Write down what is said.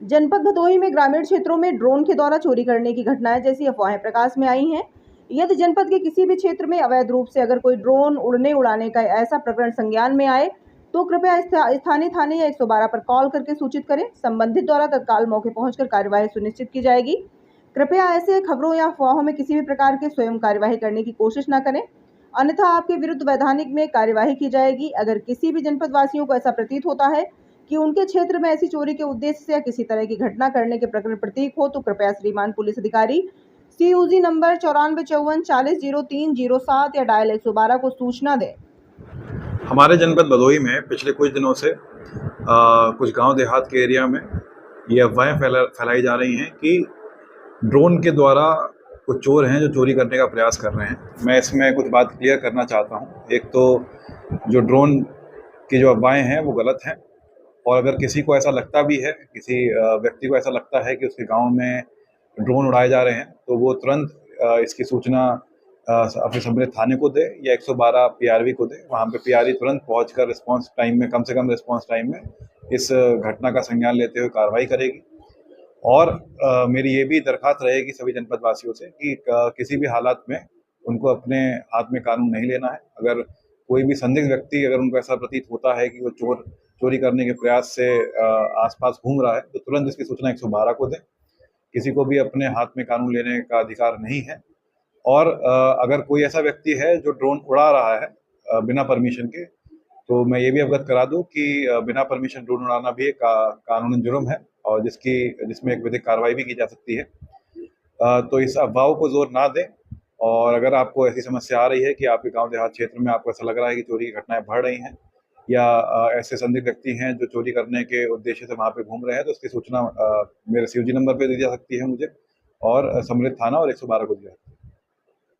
जनपद भदोही में ग्रामीण क्षेत्रों में ड्रोन के द्वारा चोरी करने की घटनाएं जैसी अफवाहें प्रकाश में आई हैं। यदि जनपद के किसी भी क्षेत्र में अवैध रूप से अगर कोई ड्रोन उड़ाने का ऐसा प्रकरण संज्ञान में आए तो कृपया स्थानीय थाने या 112 पर कॉल करके सूचित करें। संबंधित द्वारा तत्काल मौके पहुंचकर कार्यवाही सुनिश्चित की जाएगी। कृपया ऐसे खबरों या अफवाहों में किसी भी प्रकार के स्वयं कार्यवाही करने की कोशिश न करें, अन्यथा आपके विरुद्ध वैधानिक में कार्यवाही की जाएगी। अगर किसी भी जनपद वासियों को ऐसा प्रतीत होता है कि उनके क्षेत्र में ऐसी चोरी के उद्देश्य से या किसी तरह की घटना करने के प्रकरण प्रतीक हो तो कृपया श्रीमान पुलिस अधिकारी CUG नंबर 9454403007 या डायल 112 को सूचना दें। हमारे जनपद भदोही में पिछले कुछ दिनों से कुछ गांव देहात के एरिया में ये अफवाहें फैलाई जा रही हैं कि ड्रोन के द्वारा कुछ चोर हैं जो चोरी करने का प्रयास कर रहे हैं। मैं इसमें कुछ बात क्लियर करना चाहता हूं। एक तो जो ड्रोन की जो अफवाहें हैं वो गलत हैं, और अगर किसी को ऐसा लगता भी है, किसी व्यक्ति को ऐसा लगता है कि उसके गांव में ड्रोन उड़ाए जा रहे हैं, तो वो तुरंत इसकी सूचना अपने संबंधित थाने को दे या 112 PRV को दे। वहाँ पे PRV तुरंत पहुंचकर रिस्पांस टाइम में, कम से कम रिस्पांस टाइम में इस घटना का संज्ञान लेते हुए कार्रवाई करेगी। और मेरी ये भी दरखास्त रहेगी सभी जनपद वासियों से कि किसी भी हालात में उनको अपने हाथ में कानून नहीं लेना है। अगर कोई भी संदिग्ध व्यक्ति, अगर उनको ऐसा प्रतीत होता है कि वो चोरी करने के प्रयास से आसपास घूम रहा है, तो तुरंत इसकी सूचना 112 को दें। किसी को भी अपने हाथ में कानून लेने का अधिकार नहीं है। और अगर कोई ऐसा व्यक्ति है जो ड्रोन उड़ा रहा है बिना परमिशन के, तो मैं ये भी अवगत करा दूं कि बिना परमिशन ड्रोन उड़ाना भी एक कानूनन जुर्म है और जिसमें एक विधिक कार्रवाई भी की जा सकती है। तो इस अफवाहों को जोर ना दें। और अगर आपको ऐसी समस्या आ रही है कि आपके गांव देहात क्षेत्र में आपको ऐसा लग रहा है कि चोरी की घटनाएं बढ़ रही हैं या ऐसे संदिग्ध व्यक्ति हैं जो चोरी करने के उद्देश्य से वहां पे घूम रहे हैं, तो उसकी सूचना मेरे CUG नंबर पे दी जा सकती है मुझे, और सम्मिलित थाना और 112 को दी जा सकती है।